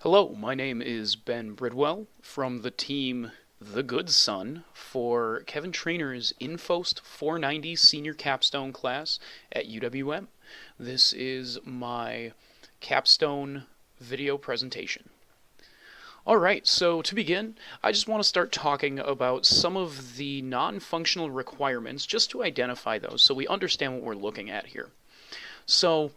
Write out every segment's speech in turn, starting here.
Hello, my name is Ben Bridwell from the team The Good Son for Kevin Trainer's Infost 490 Senior Capstone class at UWM. This is my capstone video presentation. Alright, so to begin, I just want to start talking about some of the non-functional requirements just to identify those so we understand what we're looking at here. So,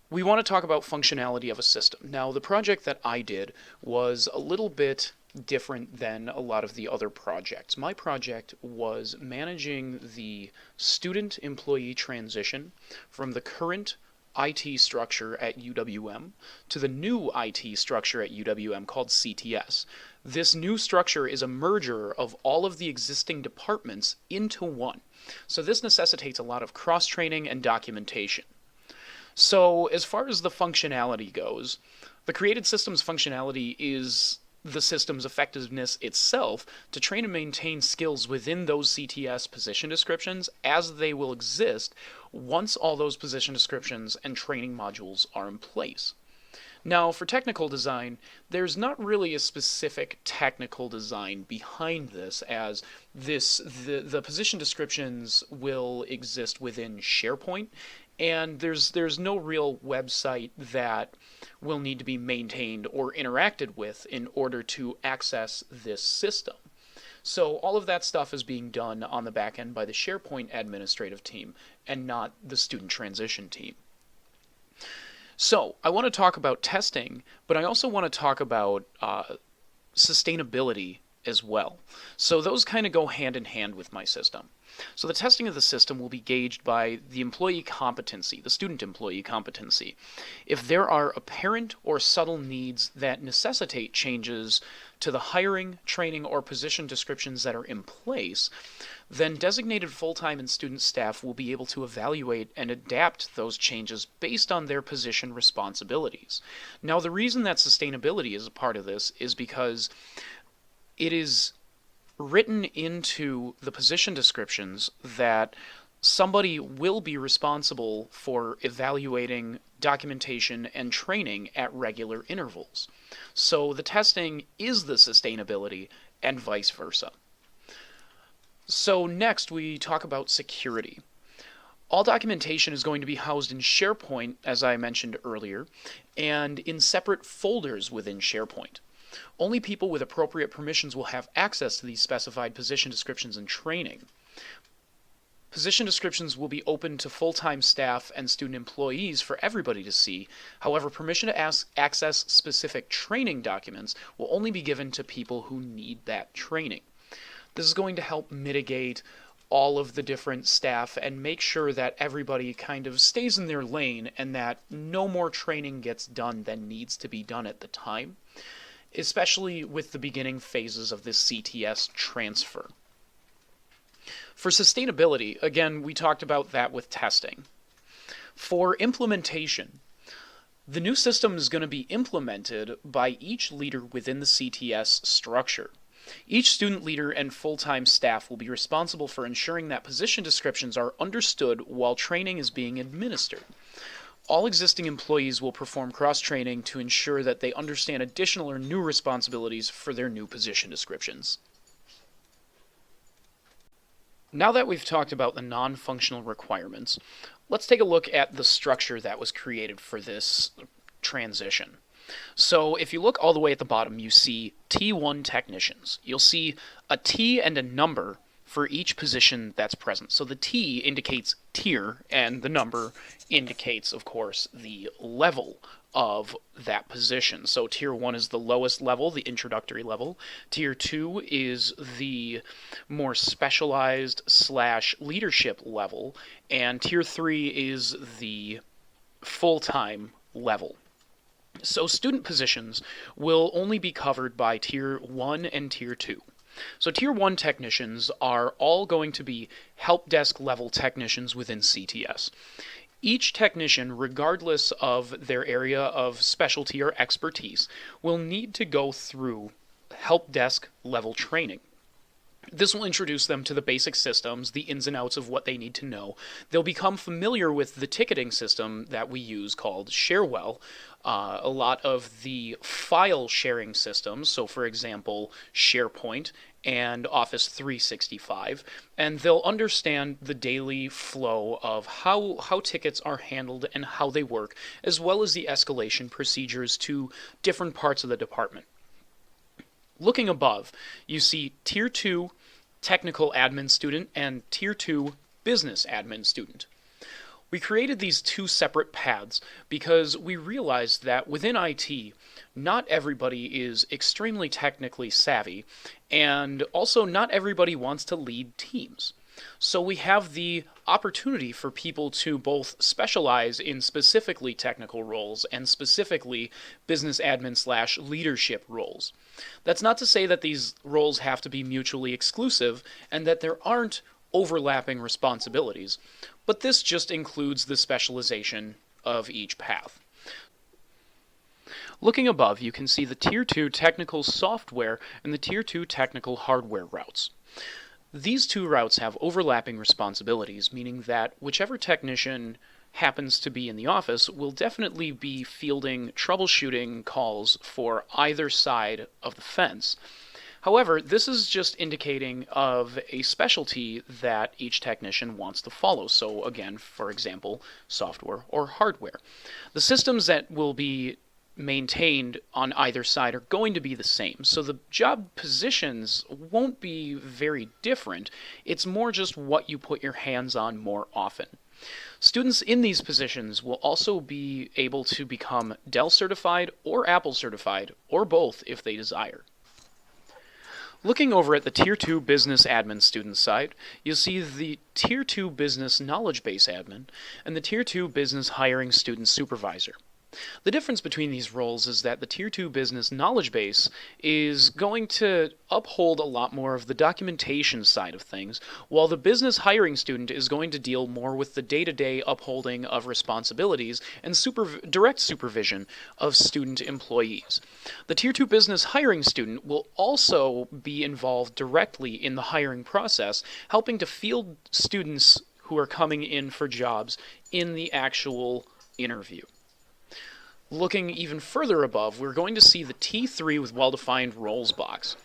we want to talk about functionality of a system. Now, the project that I did was a little bit different than a lot of the other projects. My project was managing the student-employee transition from the current IT structure at UWM to the new IT structure at UWM called CTS. This new structure is a merger of all of the existing departments into one. So this necessitates a lot of cross-training and documentation. So as far as the functionality goes, the created system's functionality is the system's effectiveness itself to train and maintain skills within those CTS position descriptions as they will exist once all those position descriptions and training modules are in place. Now, for technical design, there's not really a specific technical design behind this, as the position descriptions will exist within SharePoint, and there's no real website that will need to be maintained or interacted with in order to access this system. So all of that stuff is being done on the back end by the SharePoint administrative team and not the student transition team. So I want to talk about testing, but I also want to talk about sustainability as well. So those kind of go hand in hand with my system. So the testing of the system will be gauged by the employee competency, the student employee competency. If there are apparent or subtle needs that necessitate changes to the hiring, training, or position descriptions that are in place, then designated full-time and student staff will be able to evaluate and adapt those changes based on their position responsibilities. Now, the reason that sustainability is a part of this is because it is written into the position descriptions that somebody will be responsible for evaluating documentation and training at regular intervals. So the testing is the sustainability and vice versa. So next we talk about security. All documentation is going to be housed in SharePoint, as I mentioned earlier, and in separate folders within SharePoint. Only people with appropriate permissions will have access to these specified position descriptions and training. Position descriptions will be open to full-time staff and student employees for everybody to see. However, permission to access specific training documents will only be given to people who need that training. This is going to help mitigate all of the different staff and make sure that everybody kind of stays in their lane and that no more training gets done than needs to be done at the time, especially with the beginning phases of this CTS transfer. For sustainability, again, we talked about that with testing. For implementation, the new system is going to be implemented by each leader within the CTS structure. Each student leader and full-time staff will be responsible for ensuring that position descriptions are understood while training is being administered. All existing employees will perform cross-training to ensure that they understand additional or new responsibilities for their new position descriptions. Now that we've talked about the non-functional requirements, let's take a look at the structure that was created for this transition. So if you look all the way at the bottom, you see T1 technicians. You'll see a T and a number for each position that's present. So the T indicates tier, and the number indicates, of course, the level of that position. So tier 1 is the lowest level, the introductory level. Tier 2 is the more specialized / leadership level, and tier 3 is the full-time level. So student positions will only be covered by tier 1 and tier 2. So tier 1 technicians are all going to be help desk level technicians within CTS. Each technician, regardless of their area of specialty or expertise, will need to go through help desk level training. This will introduce them to the basic systems, the ins and outs of what they need to know. They'll become familiar with the ticketing system that we use called Sharewell. A lot of the file sharing systems, so for example, SharePoint and Office 365, and they'll understand the daily flow of how tickets are handled and how they work, as well as the escalation procedures to different parts of the department. Looking above, you see Tier 2 Technical Admin Student and Tier 2 Business Admin Student. We created these two separate paths because we realized that within IT, not everybody is extremely technically savvy, and also not everybody wants to lead teams. So we have the opportunity for people to both specialize in specifically technical roles and specifically business admin / leadership roles. That's not to say that these roles have to be mutually exclusive and that there aren't overlapping responsibilities, but this just includes the specialization of each path. Looking above, you can see the Tier 2 technical software and the Tier 2 technical hardware routes. These two routes have overlapping responsibilities, meaning that whichever technician happens to be in the office will definitely be fielding troubleshooting calls for either side of the fence. However, this is just indicating of a specialty that each technician wants to follow. So again, for example, software or hardware. The systems that will be maintained on either side are going to be the same. So the job positions won't be very different. It's more just what you put your hands on more often. Students in these positions will also be able to become Dell certified or Apple certified, or both if they desire. Looking over at the Tier 2 Business Admin student side, you'll see the Tier 2 Business Knowledge Base Admin and the Tier 2 Business Hiring Student Supervisor. The difference between these roles is that the Tier 2 Business Knowledge Base is going to uphold a lot more of the documentation side of things, while the Business Hiring Student is going to deal more with the day-to-day upholding of responsibilities and direct supervision of student employees. The Tier 2 Business Hiring Student will also be involved directly in the hiring process, helping to field students who are coming in for jobs in the actual interview. Looking even further above, we're going to see the T3 with well-defined roles box.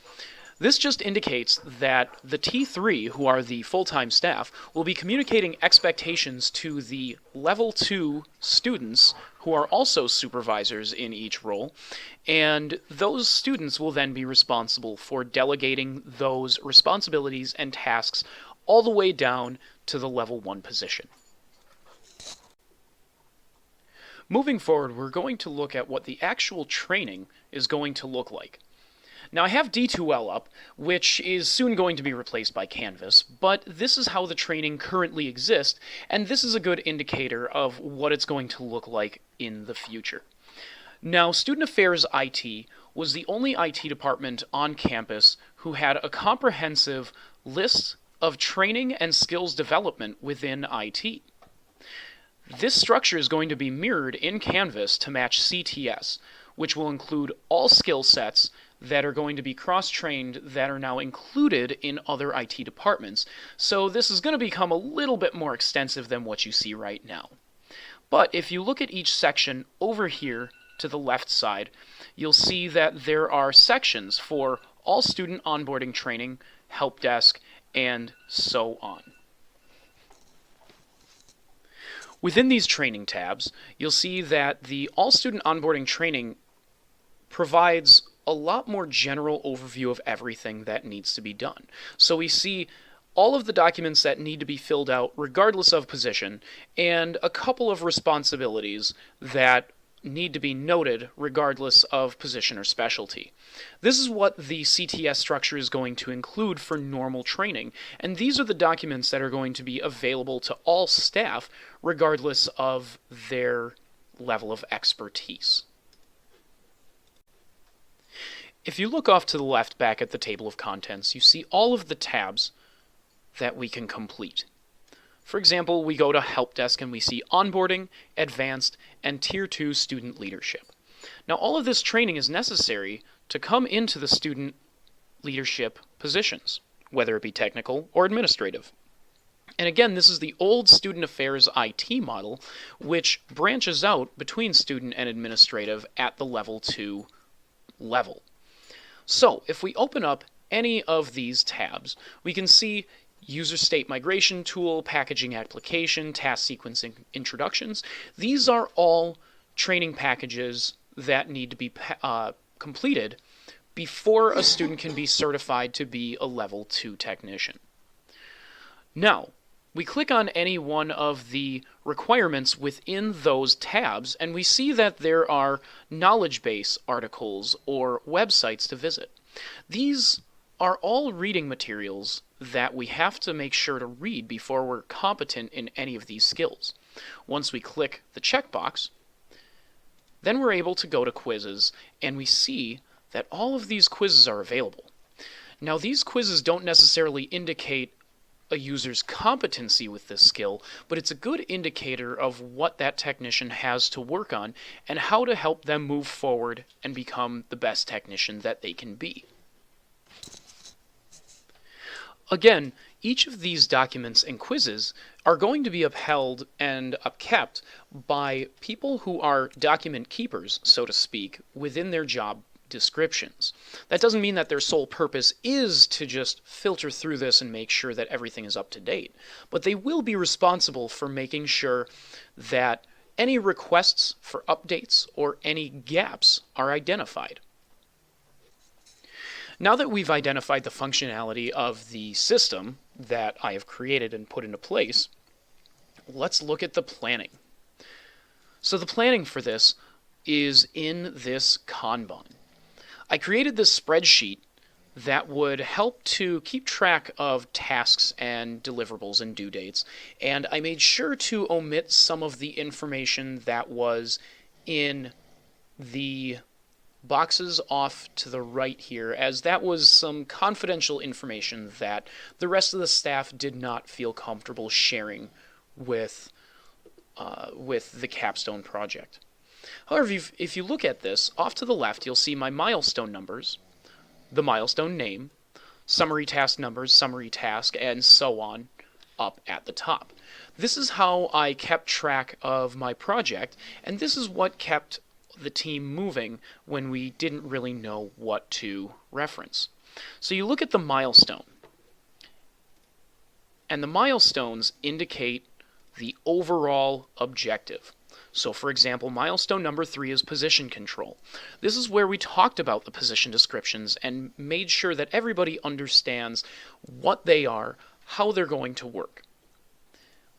This just indicates that the T3, who are the full-time staff, will be communicating expectations to the Level 2 students, who are also supervisors in each role, and those students will then be responsible for delegating those responsibilities and tasks all the way down to the Level 1 position. Moving forward, we're going to look at what the actual training is going to look like. Now, I have D2L up, which is soon going to be replaced by Canvas, but this is how the training currently exists, and this is a good indicator of what it's going to look like in the future. Now, Student Affairs IT was the only IT department on campus who had a comprehensive list of training and skills development within IT. This structure is going to be mirrored in Canvas to match CTS, which will include all skill sets that are going to be cross-trained that are now included in other IT departments. So this is going to become a little bit more extensive than what you see right now. But if you look at each section over here to the left side, you'll see that there are sections for all student onboarding training, help desk, and so on. Within these training tabs, you'll see that the All Student Onboarding Training provides a lot more general overview of everything that needs to be done. So we see all of the documents that need to be filled out regardless of position, and a couple of responsibilities that need to be noted regardless of position or specialty. This is what the CTS structure is going to include for normal training, and these are the documents that are going to be available to all staff regardless of their level of expertise. If you look off to the left back at the table of contents, you see all of the tabs that we can complete. For example, we go to Help Desk and we see Onboarding, Advanced, and Tier 2 Student Leadership. Now, all of this training is necessary to come into the student leadership positions, whether it be technical or administrative. And again, this is the old student affairs IT model, which branches out between student and administrative at the level 2 level. So if we open up any of these tabs, we can see user state migration tool, packaging application, task sequencing introductions. These are all training packages that need to be completed before a student can be certified to be a level 2 technician. Now, we click on any one of the requirements within those tabs, and we see that there are knowledge base articles or websites to visit. These are all reading materials that we have to make sure to read before we're competent in any of these skills. Once we click the checkbox, then we're able to go to quizzes, and we see that all of these quizzes are available. Now, these quizzes don't necessarily indicate a user's competency with this skill, but it's a good indicator of what that technician has to work on and how to help them move forward and become the best technician that they can be. Again, each of these documents and quizzes are going to be upheld and upkept by people who are document keepers, so to speak, within their job descriptions. That doesn't mean that their sole purpose is to just filter through this and make sure that everything is up to date, but they will be responsible for making sure that any requests for updates or any gaps are identified. Now that we've identified the functionality of the system that I have created and put into place, let's look at the planning. So the planning for this is in this Kanban. I created this spreadsheet that would help to keep track of tasks and deliverables and due dates, and I made sure to omit some of the information that was in the boxes off to the right here, as that was some confidential information that the rest of the staff did not feel comfortable sharing with the capstone project. However, if you look at this, off to the left you'll see my milestone numbers, the milestone name, summary task numbers, summary task, and so on up at the top. This is how I kept track of my project, and this is what kept the team moving when we didn't really know what to reference. So you look at the milestone, and the milestones indicate the overall objective. So for example, milestone number 3 is position control. This is where we talked about the position descriptions and made sure that everybody understands what they are, how they're going to work.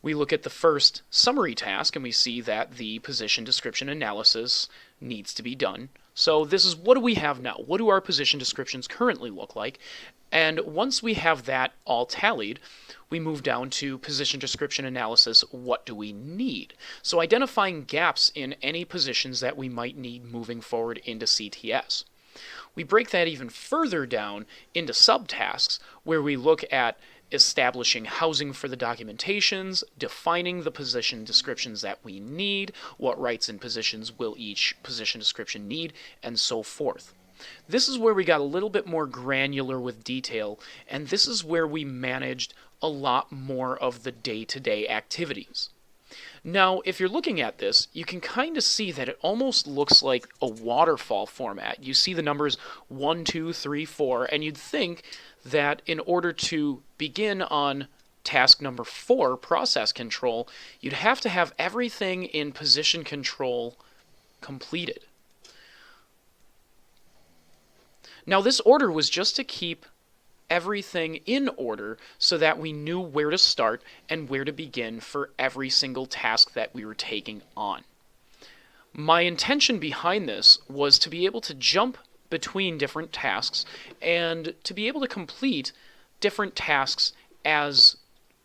We look at the first summary task and we see that the position description analysis needs to be done. So this is, what do we have now? What do our position descriptions currently look like? And once we have that all tallied, we move down to position description analysis, what do we need? So identifying gaps in any positions that we might need moving forward into CTS. We break that even further down into subtasks, where we look at establishing housing for the documentations, defining the position descriptions that we need, what rights and positions will each position description need, and so forth. This is where we got a little bit more granular with detail, and this is where we managed a lot more of the day-to-day activities. Now, if you're looking at this, you can kind of see that it almost looks like a waterfall format. You see the numbers 1, 2, 3, 4, and you'd think that in order to begin on task number 4, process control, you'd have to have everything in position control completed. Now, this order was just to keep everything in order so that we knew where to start and where to begin for every single task that we were taking on. My intention behind this was to be able to jump between different tasks and to be able to complete different tasks as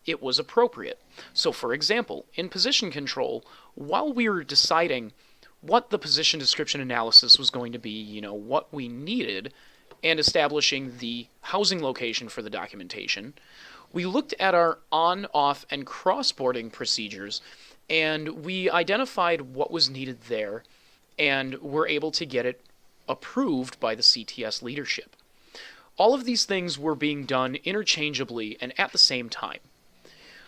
it was appropriate. So for example, in position control, while we were deciding what the position description analysis was going to be, what we needed, and establishing the housing location for the documentation, we looked at our on, off, and cross-boarding procedures, and we identified what was needed there, and were able to get it approved by the CTS leadership. All of these things were being done interchangeably and at the same time.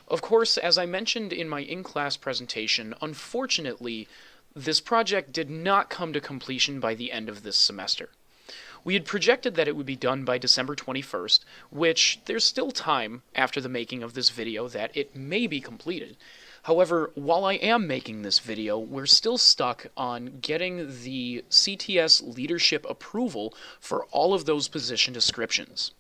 Of course, as I mentioned in my in-class presentation, unfortunately, this project did not come to completion by the end of this semester. We had projected that it would be done by December 21st, which there's still time after the making of this video that it may be completed. However, while I am making this video, we're still stuck on getting the CTS leadership approval for all of those position descriptions.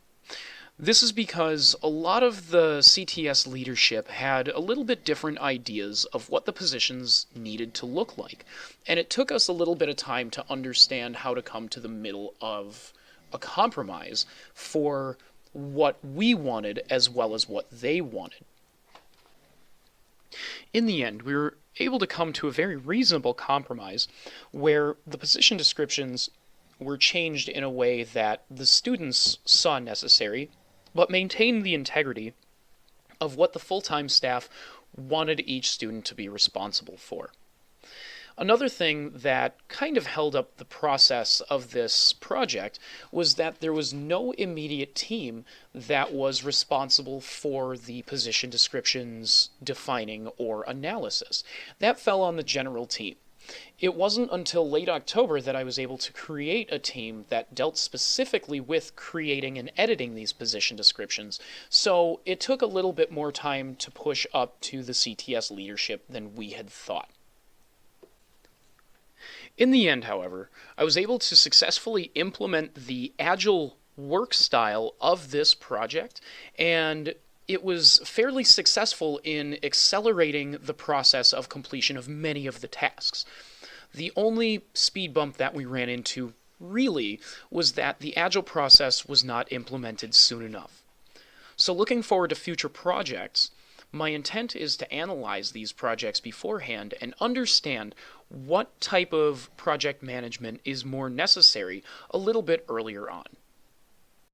This is because a lot of the CTS leadership had a little bit different ideas of what the positions needed to look like, and it took us a little bit of time to understand how to come to the middle of a compromise for what we wanted as well as what they wanted. In the end, we were able to come to a very reasonable compromise where the position descriptions were changed in a way that the students saw necessary, but maintained the integrity of what the full-time staff wanted each student to be responsible for. Another thing that kind of held up the process of this project was that there was no immediate team that was responsible for the position descriptions defining or analysis. That fell on the general team. It wasn't until late October that I was able to create a team that dealt specifically with creating and editing these position descriptions, so it took a little bit more time to push up to the CTS leadership than we had thought. In the end, however, I was able to successfully implement the Agile work style of this project, and it was fairly successful in accelerating the process of completion of many of the tasks. The only speed bump that we ran into, really, was that the Agile process was not implemented soon enough. So looking forward to future projects, my intent is to analyze these projects beforehand and understand what type of project management is more necessary a little bit earlier on.